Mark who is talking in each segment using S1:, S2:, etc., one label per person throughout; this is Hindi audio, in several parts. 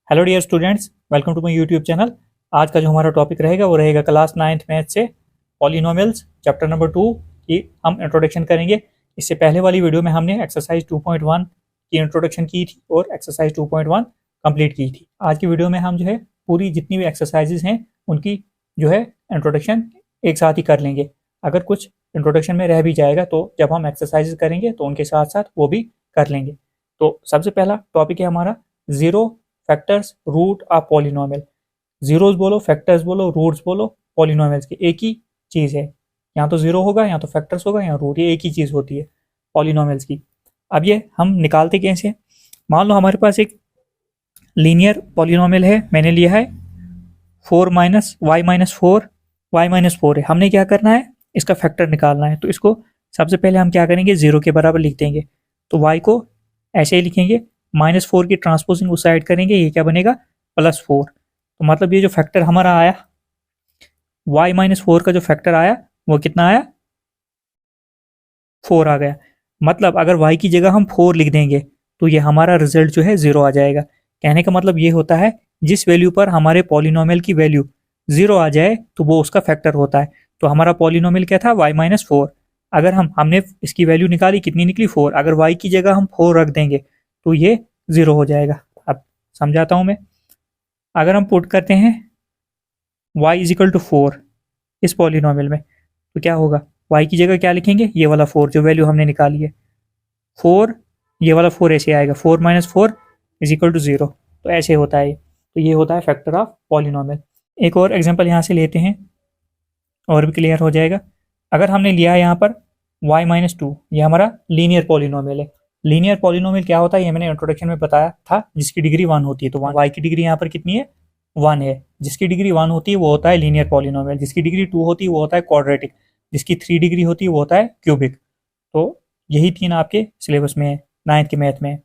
S1: Hello dear students, welcome to my YouTube channel. आज का जो हमारा टॉपिक रहेगा वो रहेगा क्लास 9th मैथ से पॉलिनोमियल्स चैप्टर नंबर 2 की हम इंट्रोडक्शन करेंगे। इससे पहले वाली वीडियो में हमने एक्सरसाइज 2.1 की इंट्रोडक्शन की थी और एक्सरसाइज 2.1 कंप्लीट की थी। आज की वीडियो में हम जो है पूरी जितनी भी एक्सरसाइजेज हैं उनकी जो है इंट्रोडक्शन एक साथ ही कर लेंगे। अगर कुछ इंट्रोडक्शन में रह भी जाएगा तो जब हम एक्सरसाइजेज करेंगे तो उनके साथ साथ वो भी कर लेंगे। तो सबसे पहला टॉपिक है हमारा zero factors root of polynomial. Zeros बोलो, फैक्टर्स बोलो, रूट्स बोलो, पॉलिनोमियल्स की एक ही चीज़ है। यहाँ तो जीरो होगा, यहाँ तो फैक्टर्स होगा, यहाँ रूट, ये एक ही चीज़ होती है पॉलिनोमियल्स की। अब ये हम निकालते कैसे? मान लो हमारे पास एक लीनियर पॉलिनोमियल है, मैंने लिया है 4 minus y minus four, y minus four है। हमने क्या करना है, इसका फैक्टर निकालना है। तो इसको सबसे पहले हम क्या करेंगे, जीरो के बराबर लिख देंगे। तो वाई को ऐसे ही लिखेंगे, -4 की ट्रांसपोजिंग उस साइड करेंगे, ये क्या बनेगा, +4। तो मतलब ये जो फैक्टर हमारा आया, y-4 का जो फैक्टर आया वो कितना आया, 4 आ गया। मतलब अगर y की जगह हम 4 लिख देंगे तो ये हमारा रिजल्ट जो है 0 आ जाएगा। कहने का मतलब ये होता है जिस वैल्यू पर हमारे पॉलिनोमियल की वैल्यू 0 आ जाए तो वो उसका फैक्टर होता है। तो हमारा पॉलिनोमियल क्या था, y-4। अगर हमने इसकी वैल्यू निकाली, कितनी निकली, 4। अगर y की जगह हम 4 रख देंगे तो ये 0 हो जाएगा। अब समझाता हूं मैं। अगर हम पुट करते हैं y = 4 इस पॉलिनोमियल में तो क्या होगा, y की जगह क्या लिखेंगे, ये वाला 4 जो वैल्यू हमने निकाली है, 4, ये वाला 4 ऐसे आएगा, 4 - 4 = 0। तो ऐसे होता है। तो ये होता है फैक्टर ऑफ पॉलिनोमियल। एक और एग्जांपल यहाँ से लेते हैं और भी क्लियर हो जाएगा। अगर हमने लिया है यहाँ पर y-2, ये हमारा लीनियर पॉलिनोमियल है। लीनियर पॉलिनोमियल क्या होता है ये मैंने इंट्रोडक्शन में बताया था, जिसकी डिग्री 1 होती है। तो y की डिग्री यहाँ पर कितनी है, 1 है। जिसकी डिग्री 1 होती है वो होता है लीनियर पॉलिनोमियल। जिसकी डिग्री 2 होती है वो होता है क्वाड्रेटिक। जिसकी 3 डिग्री होती है वो होता है क्यूबिक। तो यही 3 आपके सिलेबस में है, 9th के मैथ में है।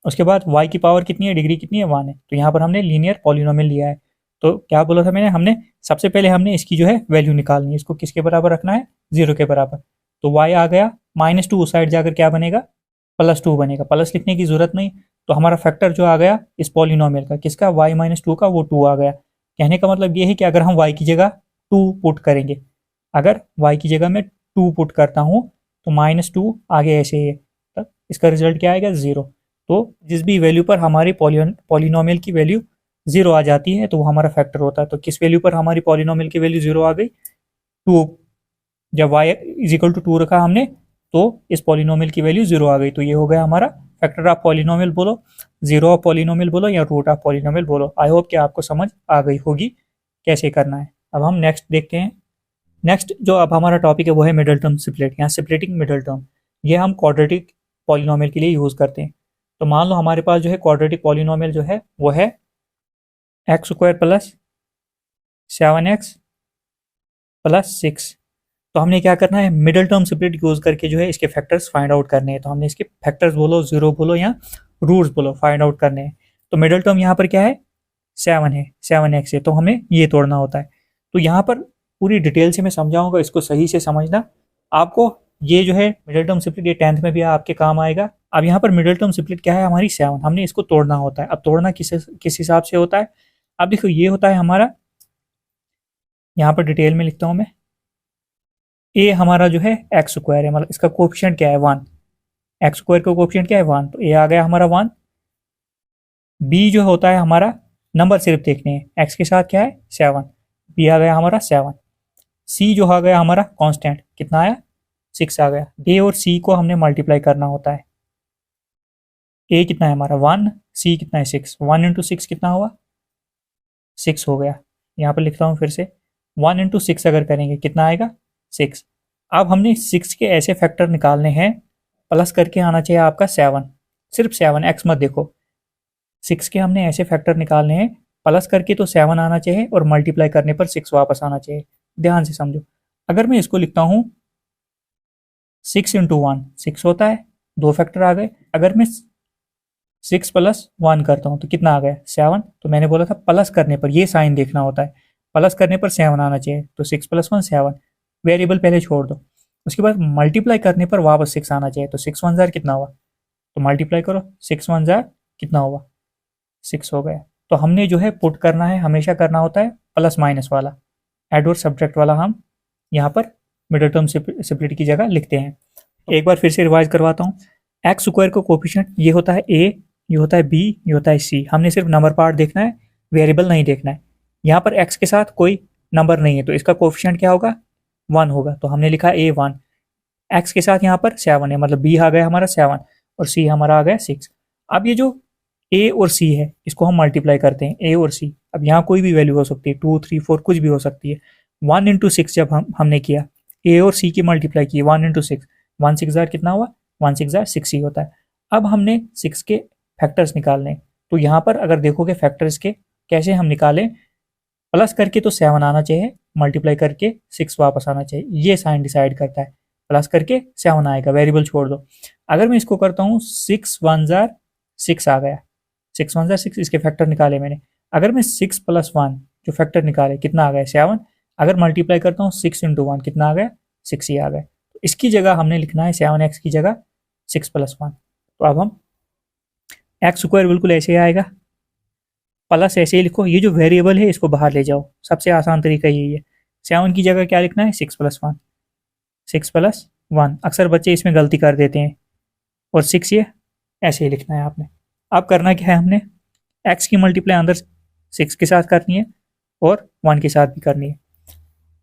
S1: उसके बाद y की पावर कितनी है, डिग्री कितनी है, 1 है। तो यहाँ पर हमने लीनियर पॉलिनोमियल लिया है। तो क्या बोला था मैंने, हमने सबसे पहले हमने इसकी जो है वैल्यू निकालनी है। इसको किसके बराबर रखना है, 0 के बराबर। तो y आ गया, -2 उस साइड जाकर क्या बनेगा, +2 बनेगा। प्लस लिखने की जरूरत नहीं। तो हमारा फैक्टर जो आ गया इस पॉलिनोमियल का, किसका, y-2 का, वो 2 आ गया। कहने का मतलब ये है कि अगर हम y की जगह 2 पुट करेंगे, अगर y की जगह मैं 2 पुट करता हूँ तो -2 आगे ऐसे ही है, तब इसका रिजल्ट क्या आएगा, 0। तो जिस भी वैल्यू पर हमारी पॉलिनोमियल की वैल्यू 0 आ जाती है तो वो हमारा फैक्टर होता है। तो किस वैल्यू पर हमारी पॉलिनोमियल की वैल्यू 0 आ गई, 2। जब y = 2 रखा हमने तो इस पॉलिनोमियल की वैल्यू 0 आ गई। तो ये हो गया हमारा फैक्टर ऑफ पॉलिनोमियल बोलो, जीरो ऑफ पॉलिनोमियल बोलो, या रूट ऑफ पॉलिनोमियल बोलो। आई होप कि आपको समझ आ गई होगी कैसे करना है। अब हम नेक्स्ट देखते हैं। नेक्स्ट जो अब हमारा टॉपिक है वो है मिडल टर्म स्प्लिट, या स्प्लिटिंग मिडल टर्म। ये हम क्वाड्रेटिक पॉलिनोमियल के लिए यूज़ करते हैं। तो मान लो हमारे पास जो है क्वाड्रेटिक पॉलिनोमियल जो है वो है x² + 7x + 6। तो हमने क्या करना है, मिडल टर्म स्प्लिट यूज करके जो है इसके फैक्टर्स फाइंड आउट करने हैं। तो हमने इसके फैक्टर्स बोलो, 0 बोलो या रूट्स बोलो, फाइंड आउट करने हैं। तो मिडल टर्म यहाँ पर क्या है, 7 है, 7x है। तो हमें ये तोड़ना होता है। तो यहाँ पर पूरी डिटेल से मैं समझाऊंगा, इसको सही से समझना। आपको ये जो है मिडल टर्म स्प्लिट, ये 10th में भी आपके काम आएगा। अब यहाँ पर मिडल टर्म स्प्लिट क्या है, हमारी 7, हमने इसको तोड़ना होता है। अब तोड़ना किस हिसाब से होता है, अब देखो ये होता है हमारा, यहाँ पर डिटेल में लिखता हूँ मैं। ए हमारा जो है x² है, मतलब इसका कोफिशिएंट क्या है, 1। x² का कोफिशिएंट क्या है, 1। तो ए आ गया हमारा 1। बी जो होता है हमारा, नंबर सिर्फ देखने हैं, x के साथ क्या है, 7। बी आ गया हमारा 7। सी जो आ गया हमारा कांस्टेंट, कितना आया, 6 आ गया। ए और सी को हमने मल्टीप्लाई करना होता है। ए कितना है हमारा, 1, सी कितना है, 6। 1 × 6 कितना हुआ, 6 हो गया। यहाँ पर लिखता हूँ फिर से, 1 × 6 अगर करेंगे कितना आएगा, 6। अब हमने 6 के ऐसे फैक्टर निकालने हैं, प्लस करके आना चाहिए आपका 7, सिर्फ 7, एक्स मत देखो। 6 के हमने ऐसे फैक्टर निकालने हैं, प्लस करके तो 7 आना चाहिए और मल्टीप्लाई करने पर 6 वापस आना चाहिए। ध्यान से समझो। अगर मैं इसको लिखता हूँ 6 × 1, 6 होता है, 2 फैक्टर आ गए। अगर मैं 6 + 1 करता हूँ तो कितना आ गया, 7। तो मैंने बोला था प्लस करने पर ये साइन देखना होता है, प्लस करने पर 7 आना चाहिए। तो 6 + 1 7, वेरिएबल पहले छोड़ दो। उसके बाद मल्टीप्लाई करने पर वापस 6 आना चाहिए। तो 6 × 1 कितना हुआ, तो मल्टीप्लाई करो, 6 × 1 कितना हुआ, 6 हो गया। तो हमने जो है पुट करना है, हमेशा करना होता है प्लस माइनस वाला, ऐड और सब्ट्रैक्ट वाला हम यहाँ पर मिडिल टर्म सेपरेट की जगह लिखते हैं। एक बार फिर से रिवाइज करवाता हूँ। एक्स स्क्वायर का कोफिशिएंट ये होता है ए, ये होता है बी, ये होता है सी। हमने सिर्फ नंबर पार्ट देखना है, वेरिएबल नहीं देखना है। यहाँ पर एक्स के साथ कोई नंबर नहीं है तो इसका कोफिशिएंट क्या होगा, 1 होगा, तो हमने लिखा A1। एक्स के साथ यहाँ पर 7 है, मतलब बी आ गया हमारा 7 और सी हमारा आ गया 6। अब ये जो ए और सी है इसको हम मल्टीप्लाई करते हैं, ए और सी। अब यहाँ कोई भी वैल्यू हो सकती है, 2 3 4 कुछ भी हो सकती है। 1 इंटू 6 जब हमने किया, ए और सी की मल्टीप्लाई की, 1 इंटू 6, 1 6 जार कितना हुआ, 1 6 जार 6 ही होता है। अब हमने 6 के फैक्टर्स निकालने हैं, तो यहाँ पर अगर देखोगे फैक्टर्स के कैसे हम निकालें, प्लस करके तो 7 आना चाहिए, मल्टीप्लाई करके 6 वापस आना चाहिए, ये साइन डिसाइड करता है। प्लस करके 7 आएगा, वेरिएबल छोड़ दो। अगर मैं इसको करता हूँ 6 1 जार 6 आ गया, 6 1 जार 6, इसके फैक्टर निकाले मैंने। अगर मैं 6 प्लस 1 जो फैक्टर निकाले कितना आ गया 7, अगर मल्टीप्लाई करता हूँ 6 इंटू 1 कितना आ गया 6 ही आ गया। तो इसकी जगह हमने लिखना है 7x की जगह 6 प्लस 1। तो अब हम एक्स स्क्वायर बिल्कुल ऐसे ही आएगा, प्लस ऐसे ही लिखो, ये जो वेरिएबल है इसको बाहर ले जाओ, सबसे आसान तरीका यही है। 7 की जगह क्या लिखना है 6 प्लस 1, 6 प्लस 1। अक्सर बच्चे इसमें गलती कर देते हैं, और 6 ये ऐसे ही लिखना है आपने। अब करना क्या है, हमने x की मल्टीप्लाई अंदर 6 के साथ करनी है और 1 के साथ भी करनी है।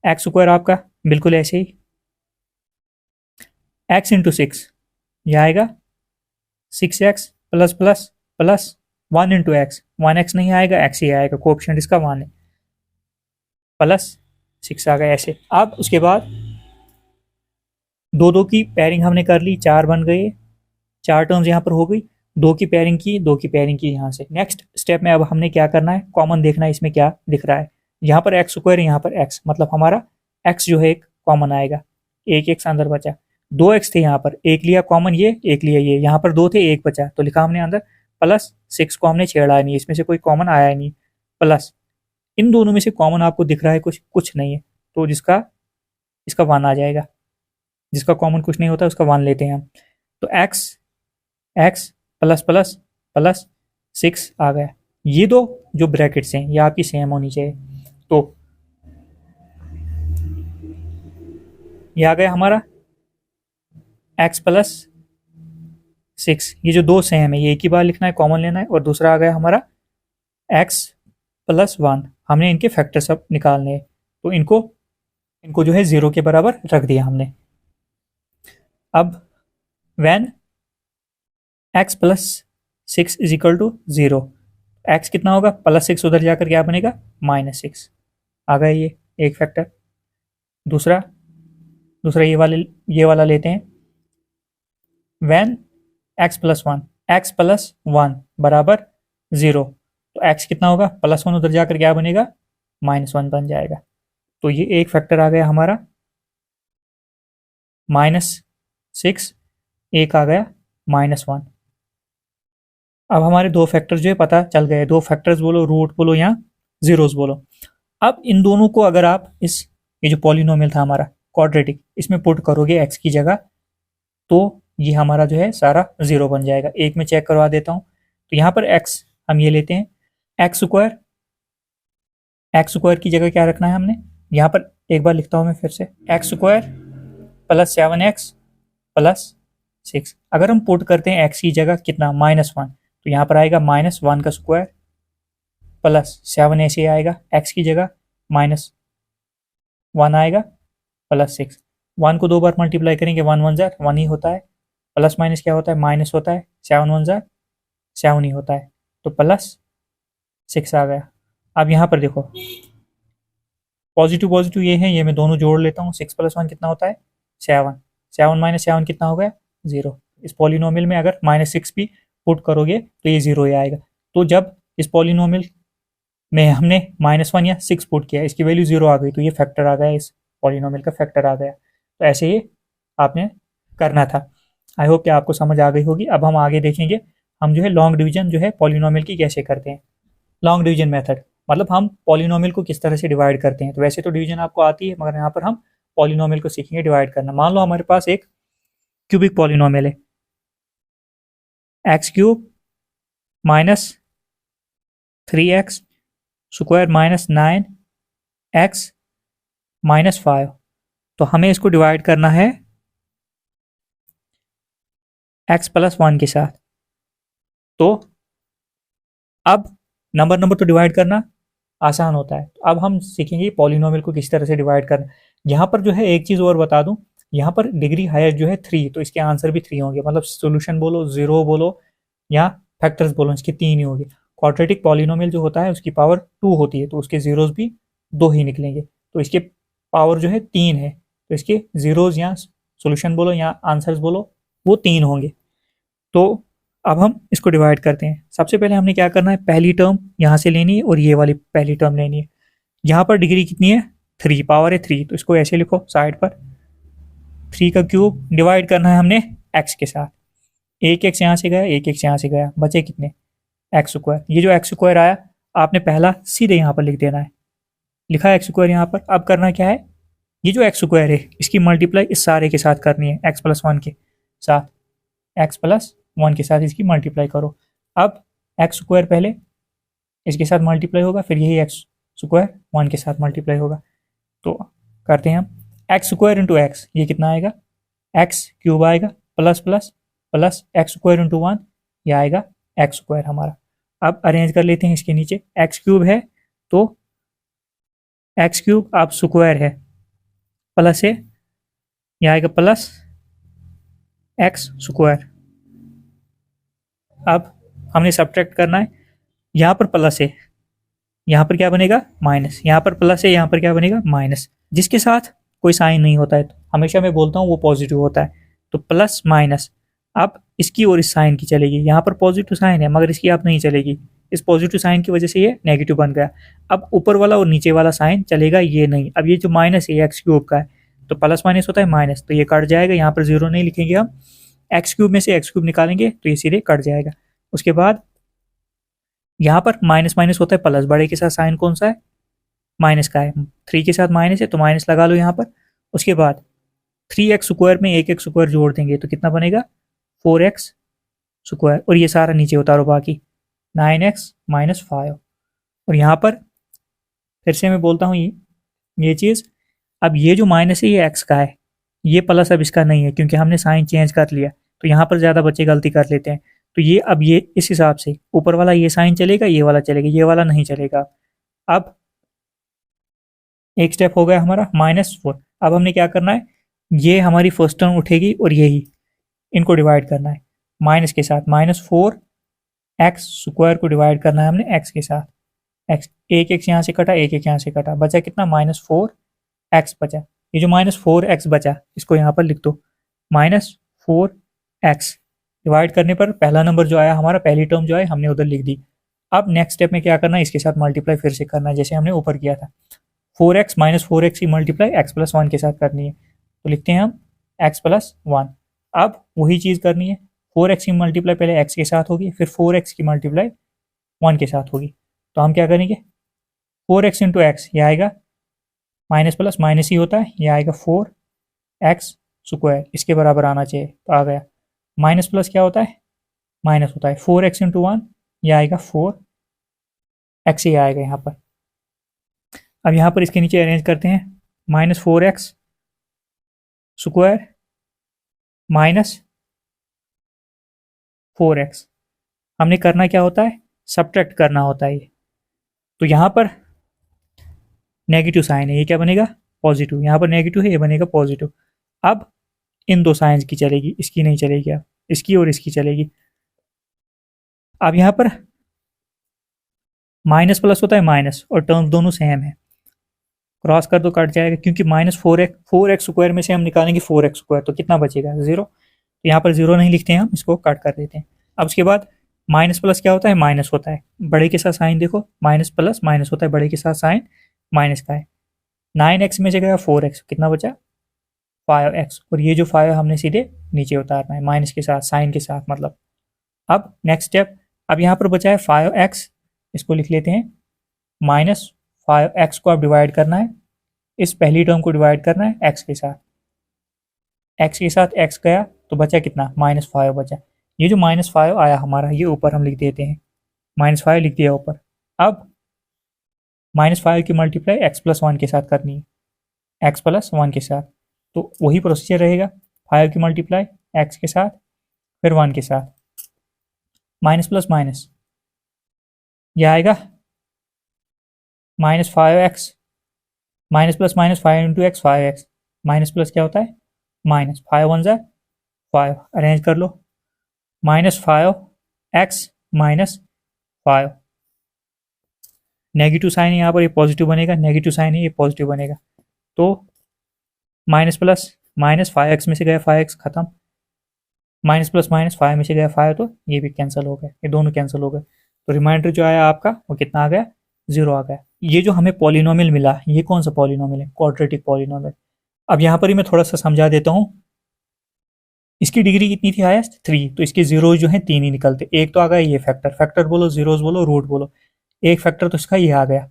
S1: एक्स स्क्वायर आपका बिल्कुल ऐसे ही x इंटू 6, यह आएगा 6x plus plus plus 1 into x, 1x नहीं आएगा, x ही आएगा, कोएफिशिएंट इसका 1 है, प्लस 6 आ गया ऐसे। अब उसके बाद दो की पेयरिंग हमने कर ली, 4 बन गए, 4 टर्म्स यहाँ पर हो गई। 2 की पेयरिंग की, 2 की पेयरिंग की यहाँ से। नेक्स्ट स्टेप में अब हमने क्या करना है, कॉमन देखना है इसमें क्या दिख रहा है। यहाँ पर एक्स स्क्वायर, यहाँ पर x, मतलब हमारा x जो है एक कॉमन आएगा, एक x अंदर बचा। 2x थे यहाँ पर, एक लिया कॉमन ये, एक लिया ये, यहाँ पर 2 थे, एक बचा, तो लिखा हमने अंदर प्लस 6 को हमने छेड़ा नहीं, इसमें से कोई कॉमन आया नहीं, प्लस इन दोनों में से कॉमन आपको दिख रहा है कुछ, कुछ नहीं है, तो जिसका इसका 1 आ जाएगा, जिसका कॉमन कुछ नहीं होता उसका 1 लेते हैं हम। तो x x plus plus plus 6 आ गया। ये दो जो ब्रैकेट्स हैं ये आपकी सेम होनी चाहिए, तो ये आ गया हमारा x प्लस 6, ये जो दो सेम है ये एक ही बार लिखना है, कॉमन लेना है। और दूसरा आ गया हमारा x प्लस 1, हमने इनके फैक्टर सब निकालने हैं, तो इनको जो है 0 के बराबर रख दिया हमने। अब when x plus 6 is equal to 0, x कितना होगा, प्लस 6 उधर जाकर क्या बनेगा -6 आ गया, ये एक फैक्टर। दूसरा ये वाला लेते हैं, when x plus 1, x plus 1 बराबर 0, तो x कितना होगा, प्लस 1 उधर जाकर क्या बनेगा -1 बन जाएगा। तो ये एक फैक्टर आ गया हमारा -6, एक आ गया -1। अब हमारे दो फैक्टर्स जो है पता चल गए, दो फैक्टर्स बोलो, रूट बोलो या जीरोस बोलो। अब इन दोनों को अगर आप ये जो पॉलिनोमियल था हमारा क्वाड्रेटिक, इसमें पुट करोगे x की जगह, तो ये हमारा जो है सारा 0 बन जाएगा। एक में चेक करवा देता हूँ, तो यहाँ पर x हम ये लेते हैं, एक्स स्क्वायर की जगह क्या रखना है हमने, यहाँ पर एक बार लिखता हूँ मैं फिर से, x square plus 7x plus 6। अगर हम पुट करते हैं x की जगह कितना -1, तो यहाँ पर आएगा -1 का स्क्वायर प्लस 7 ऐसे आएगा, x की जगह -1 आएगा प्लस 6। 1 को 2 बार मल्टीप्लाई करेंगे, 1 1 जार 1 ही होता है, प्लस माइनस क्या होता है, माइनस होता है, 7 1 जार 7 ही होता है, तो प्लस 6 आ गया। अब यहाँ पर देखो पॉजिटिव पॉजिटिव ये है, ये मैं दोनों जोड़ लेता हूँ, 6 प्लस 1 कितना होता है 7, 7 माइनस 7 कितना हो गया 0। इस पॉलिनोमियल में अगर -6 भी पुट करोगे तो ये 0 ही आएगा। तो जब इस पॉलिनोमियल में हमने -1 या 6 पुट किया, इसकी वैल्यू 0 आ गई, तो ये फैक्टर आ गया, इस पॉलिनोमियल का फैक्टर आ गया। तो ऐसे ही आपने करना था। आई होप कि आपको समझ आ गई होगी। अब हम आगे देखेंगे, हम जो है लॉन्ग डिवीजन जो है पॉलिनोमियल की कैसे करते हैं। लॉन्ग डिवीजन मेथड मतलब हम पॉलिनोमियल को किस तरह से डिवाइड करते हैं। तो वैसे तो डिवीजन आपको आती है, मगर यहाँ पर हम पॉलिनोमियल को सीखेंगे डिवाइड करना। मान लो हमारे पास एक क्यूबिक पॉलिनोमियल है, x³ minus 3x² minus 9x minus 5। तो हमें इसको डिवाइड करना है x+1 के साथ। तो अब नंबर तो डिवाइड करना आसान होता है। तो अब हम सीखेंगे पॉलिनोमियल को किस तरह से डिवाइड करना। यहाँ पर जो है एक चीज़ और बता दूं, यहाँ पर डिग्री हायर जो है 3, तो इसके आंसर भी 3 होंगे। मतलब सोल्यूशन बोलो, जीरो बोलो या फैक्टर्स बोलो, इसके 3 ही होंगे। क्वाड्रेटिक पॉलिनोमियल जो होता है उसकी पावर 2 होती है, तो उसके जीरोस भी 2 ही निकलेंगे। तो इसके पावर जो है 3 है, तो इसके जीरोस या सोल्यूशन बोलो या आंसर्स बोलो वो 3 होंगे। तो अब हम इसको डिवाइड करते हैं। सबसे पहले हमने क्या करना है, पहली टर्म यहाँ से लेनी है और ये वाली पहली टर्म लेनी है। यहाँ पर डिग्री कितनी है, 3, पावर है 3, तो इसको ऐसे लिखो साइड पर। 3 का क्यूब डिवाइड करना है हमने x के साथ। एक एक्स यहाँ से गया, एक एक्स यहाँ से गया, बचे कितने, x²। ये जो x² आया आपने पहला सीधे यहाँ पर लिख देना है। लिखा है x² यहाँ पर। अब करना क्या है, ये जो x² है इसकी मल्टीप्लाई इस सारे के साथ करनी है, x+1 के साथ। x+1 के साथ इसकी मल्टीप्लाई करो। अब x² पहले इसके साथ मल्टीप्लाई होगा, फिर यही x² 1 के साथ मल्टीप्लाई होगा। तो करते हैं हम x² इंटू एक्स, ये कितना आएगा, x³ आएगा, plus plus plus x² into 1, ये आएगा x² हमारा। अब अरेंज कर लेते हैं इसके नीचे। x³ है तो x³ आप स्क्वायर है, प्लस है, ये आएगा प्लस x²। अब हमने सब्ट्रैक्ट करना है, यहाँ पर प्लस है, यहाँ पर क्या बनेगा माइनस, यहाँ पर प्लस है, यहाँ पर क्या बनेगा माइनस। जिसके साथ कोई साइन नहीं होता है तो हमेशा मैं बोलता हूँ वो पॉजिटिव होता है। तो प्लस माइनस, अब इसकी और इस साइन की चलेगी। यहाँ पर पॉजिटिव साइन है मगर इसकी आप नहीं चलेगी, इस पॉजिटिव साइन की वजह से ये नेगेटिव बन गया। अब ऊपर वाला और नीचे वाला साइन चलेगा, ये नहीं। अब ये जो माइनस है x³ का है, तो प्लस माइनस होता है माइनस, तो ये कट जाएगा। यहाँ पर जीरो नहीं लिखेंगे हम, x³ में से x³ निकालेंगे तो ये सीधे कट जाएगा। उसके बाद यहाँ पर माइनस माइनस होता है प्लस, बड़े के साथ साइन कौन सा है, माइनस का है। 3 के साथ माइनस है तो माइनस लगा लो यहाँ पर। उसके बाद 3x² में एक x² जोड़ देंगे तो कितना बनेगा, 4x²। और ये सारा नीचे उतारो, बाकी 9x माइनस 5। और यहाँ पर फिर से मैं बोलता हूँ ये चीज़, अब ये जो माइनस है ये x का है, ये प्लस अब इसका नहीं है क्योंकि हमने साइन चेंज कर लिया। तो यहाँ पर ज़्यादा बच्चे गलती कर लेते हैं। तो ये अब ये इस हिसाब से ऊपर वाला ये साइन चलेगा, ये वाला चलेगा, ये वाला नहीं चलेगा। अब एक स्टेप हो गया हमारा -4। अब हमने क्या करना है, ये हमारी फर्स्ट टर्म उठेगी और यही इनको डिवाइड करना है माइनस के साथ। -4x² को डिवाइड करना है हमने x के साथ। x, एक एक्स यहाँ से कटा, एक यहाँ से कटा, बचा कितना, -4x बचा। ये जो -4x बचा इसको यहाँ पर लिख दो, -4x डिवाइड करने पर पहला नंबर जो आया हमारा, पहली टर्म जो है हमने उधर लिख दी। अब नेक्स्ट स्टेप में क्या करना है, इसके साथ मल्टीप्लाई फिर से करना है जैसे हमने ऊपर किया था। 4x -4x की मल्टीप्लाई x+1 के साथ करनी है, तो लिखते हैं हम x+1। अब वही चीज़ करनी है, 4x की मल्टीप्लाई पहले x के साथ होगी, फिर 4x की मल्टीप्लाई 1 के साथ होगी। तो हम क्या करेंगे, 4x इंटू एक्स, ये आएगा माइनस प्लस माइनस ही होता है, ये आएगा 4x², इसके बराबर आना चाहिए, तो आ गया। माइनस प्लस क्या होता है, माइनस होता है। 4x इंटू 1, यह आएगा 4x ही आएगा यहाँ पर। अब यहाँ पर इसके नीचे अरेंज करते हैं, -4x² -4x। हमने करना क्या होता है, सब्ट्रैक्ट करना होता है। तो यहाँ पर नेगेटिव साइन है, ये क्या बनेगा, पॉजिटिव। यहाँ पर नेगेटिव है, ये बनेगा पॉजिटिव। अब इन दो साइंस की चलेगी, इसकी नहीं चलेगी, अब इसकी और इसकी चलेगी। अब यहाँ पर माइनस प्लस होता है माइनस, और टर्म्स दोनों सेम है, क्रॉस कर दो कट जाएगा, क्योंकि -4x² में से हम निकालेंगे 4x², तो कितना बचेगा, 0। तो यहाँ पर 0 नहीं लिखते हैं हम, इसको कट कर देते हैं। अब उसके बाद माइनस प्लस क्या होता है, माइनस होता है, बड़े के साथ साइन देखो, माइनस प्लस माइनस होता है, बड़े के साथ साइन माइनस का है। 9x में से गया 4x, कितना बचा, 5x, और ये जो 5 हमने सीधे नीचे उतारना है माइनस के साथ, साइन के साथ मतलब। अब नेक्स्ट स्टेप, अब यहाँ पर बचा है 5x, इसको लिख लेते हैं, -5x को अब डिवाइड करना है, इस पहली टर्म को डिवाइड करना है x के साथ। x के साथ x गया तो बचा कितना, -5 बचा। ये जो -5 आया हमारा, ये ऊपर हम लिख देते हैं, -5 लिख दिया ऊपर। अब -5 की मल्टीप्लाई x+1 के साथ करनी है, x+1 के साथ, तो वही प्रोसीजर रहेगा, 5 की मल्टीप्लाई x के साथ फिर 1 के साथ, माइनस प्लस माइनस, यह आएगा -5x, minus plus minus 5 into x 5x, minus plus क्या होता है माइनस, 5 1 ज़ा 5, अरेंज कर लो, -5x माइनस 5, नेगेटिव साइन है यहाँ पर, ये पॉजिटिव बनेगा, नेगेटिव साइन है ये पॉजिटिव बनेगा, तो माइनस प्लस माइनस 5x में से गया 5x खत्म, माइनस प्लस माइनस 5 में से गया 5, तो ये भी कैंसिल हो गए, ये दोनों कैंसिल हो गए, तो रिमाइंडर जो आया आपका वो कितना आ गया, 0 आ गया। ये जो हमें पॉलिनोमियल मिला, ये कौन सा पॉलिनोमियल है, क्वाड्रेटिक पॉलिनोमियल। अब यहाँ पर ही मैं थोड़ा सा समझा देता हूँ, इसकी डिग्री कितनी थी हाईएस्ट 3, तो इसके जीरो जो है 3 ही निकलते, एक तो आ गया ये फैक्टर, फैक्टर बोलो जीरोस बोलो रूट बोलो, एक फैक्टर तो इसका ये आ गया।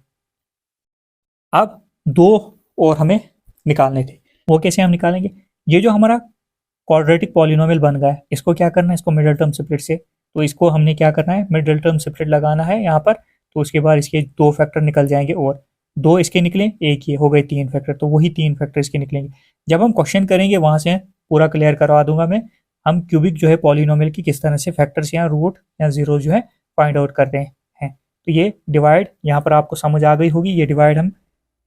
S1: अब 2 और हमें निकालने थे, वो कैसे हम निकालेंगे, ये जो हमारा क्वाड्रेटिक पॉलिनोमियल बन गया है, इसको क्या करना है, इसको मिडिल टर्म स्प्लिट से, तो इसको हमने क्या करना है, मिडिल टर्म स्प्लिट लगाना है यहाँ पर, तो उसके बाद इसके 2 फैक्टर निकल जाएंगे, और 2 इसके निकले, एक ये हो गए 3 फैक्टर, तो वही 3 फैक्टर इसके निकलेंगे। जब हम क्वेश्चन करेंगे वहां से पूरा क्लियर करवा दूंगा मैं, हम क्यूबिक जो है पॉलिनोमियल की किस तरह से फैक्टर्स या रूट या जीरो जो है फाइंड आउट करते हैं। तो ये डिवाइड यहाँ पर आपको समझ आ गई होगी, ये डिवाइड हम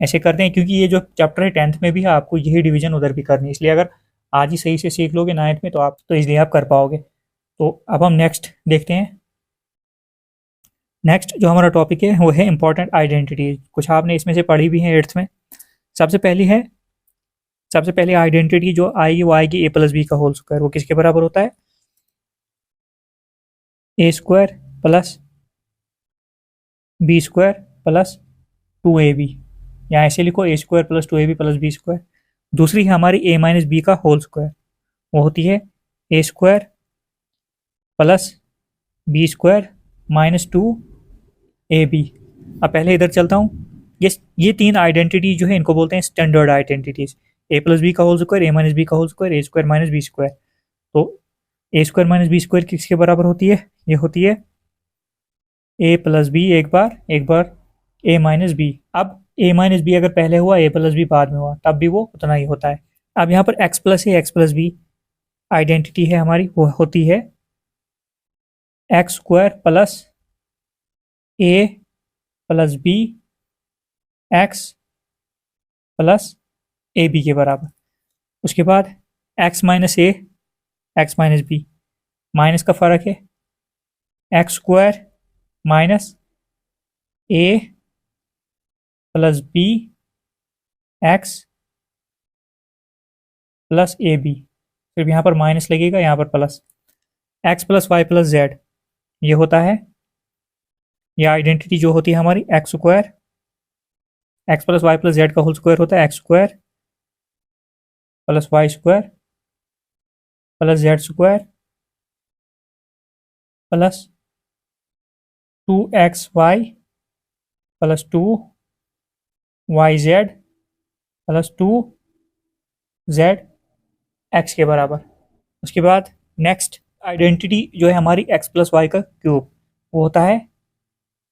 S1: ऐसे करते हैं, क्योंकि ये जो चैप्टर है 10th में भी है, आपको यही डिवीजन उधर भी करनी है, इसलिए अगर आज ही सही से सीख लोगे 9th में, तो आप तो इसलिए आप कर पाओगे। तो अब हम नेक्स्ट देखते हैं, नेक्स्ट जो हमारा टॉपिक है वो है इंपॉर्टेंट आइडेंटिटी, कुछ आपने इसमें से पढ़ी भी है 8th में। सबसे पहली आइडेंटिटी जो आएगी वो आएगी a+b का होल स्क्वायर, वो किसके बराबर होता है, a² plus b² plus 2ab, यहाँ ऐसे लिखो a² plus 2ab plus b²। दूसरी है हमारी a - b का होल स्क्वायर, वो होती है a² plus b² minus 2ab। अब पहले इधर चलता हूँ, ये 3 आइडेंटिटी जो है इनको बोलते हैं स्टैंडर्ड आइडेंटिटीज, a+b का होल स्क्वायर, a - b का whole square, a² minus b²। तो a² माइनस b² किसके बराबर होती है, ये होती है a+b एक बार a - b। अब a - b अगर पहले हुआ, a+b बाद में हुआ, तब भी वो उतना ही होता है। अब यहाँ पर x plus a x+b identity है हमारी, वो होती है x² plus a plus b x plus ab के बराबर। उसके बाद x minus a x minus b, minus का फर्क है, x² minus a plus b x plus a b, फिर यहाँ पर माइनस लगेगा, यहाँ पर plus, x plus y plus z, ये होता है, ये आइडेंटिटी जो होती है हमारी x² x plus y plus z का होल स्क्वायर होता है x² plus y² plus z² plus 2xy plus 2yz plus 2zx के बराबर। उसके बाद नेक्स्ट आइडेंटिटी जो है हमारी x प्लस वाई का क्यूब, वो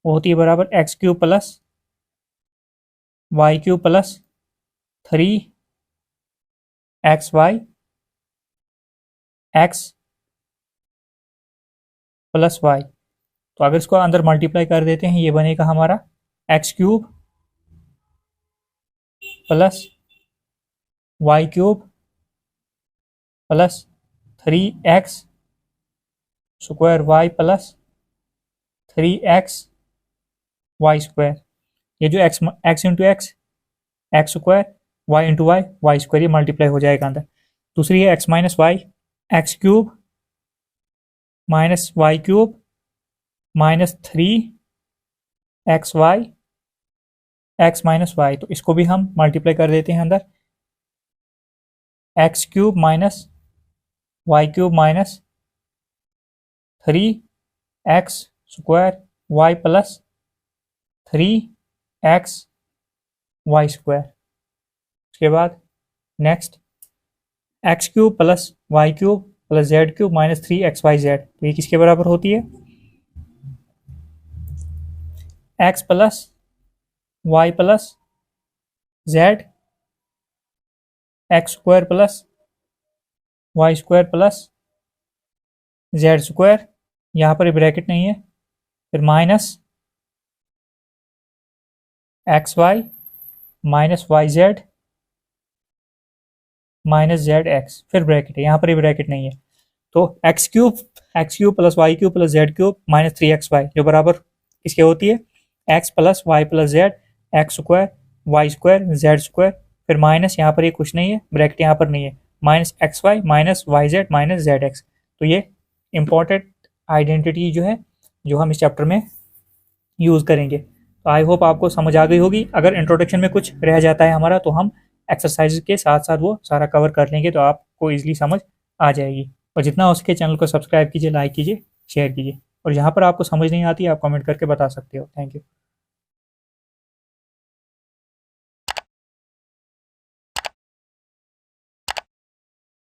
S1: होती है बराबर x³ plus y³ plus 3xy x plus y। तो अगर इसको अंदर मल्टीप्लाई कर देते हैं, ये बनेगा हमारा x³ plus y³ plus 3x square y plus 3x y²। ये जो x into x square, y into y square, ये मल्टीप्लाई हो जाएगा अंदर। दूसरी है x minus y, x³ minus y³ minus 3xy x minus y, तो इसको भी हम मल्टीप्लाई कर देते हैं अंदर, x³ minus y³ minus 3x square y plus 3x y square. उसके बाद next x³ plus y³ plus z³ minus 3xyz, तो ये किसके बराबर होती है, x plus y plus z x square plus y square plus z square, यहाँ पर ब्रैकेट नहीं है, फिर minus x y minus y z minus z x, फिर ब्रैकेट है, यहाँ पर ब्रैकेट नहीं है। तो x cube plus y cube plus z cube minus 3xy जो बराबर किसके होती है, x plus y plus z x square y square z square, फिर माइनस यहाँ पर ये कुछ नहीं है, ब्रैकेट यहाँ पर नहीं है, minus x y minus y z minus z x. तो ये इंपॉर्टेंट आइडेंटिटी जो है जो हम इस चैप्टर में यूज़ करेंगे। तो आई होप आपको समझ आ गई होगी। अगर इंट्रोडक्शन में कुछ रह जाता है हमारा तो हम एक्सरसाइज के साथ साथ वो सारा कवर कर लेंगे, तो आपको ईजिली समझ आ जाएगी। और जितना हो सके चैनल को सब्सक्राइब कीजिए, लाइक कीजिए, शेयर कीजिए। और जहाँ पर आपको समझ नहीं आती आप कमेंट करके बता सकते हो। Thank you.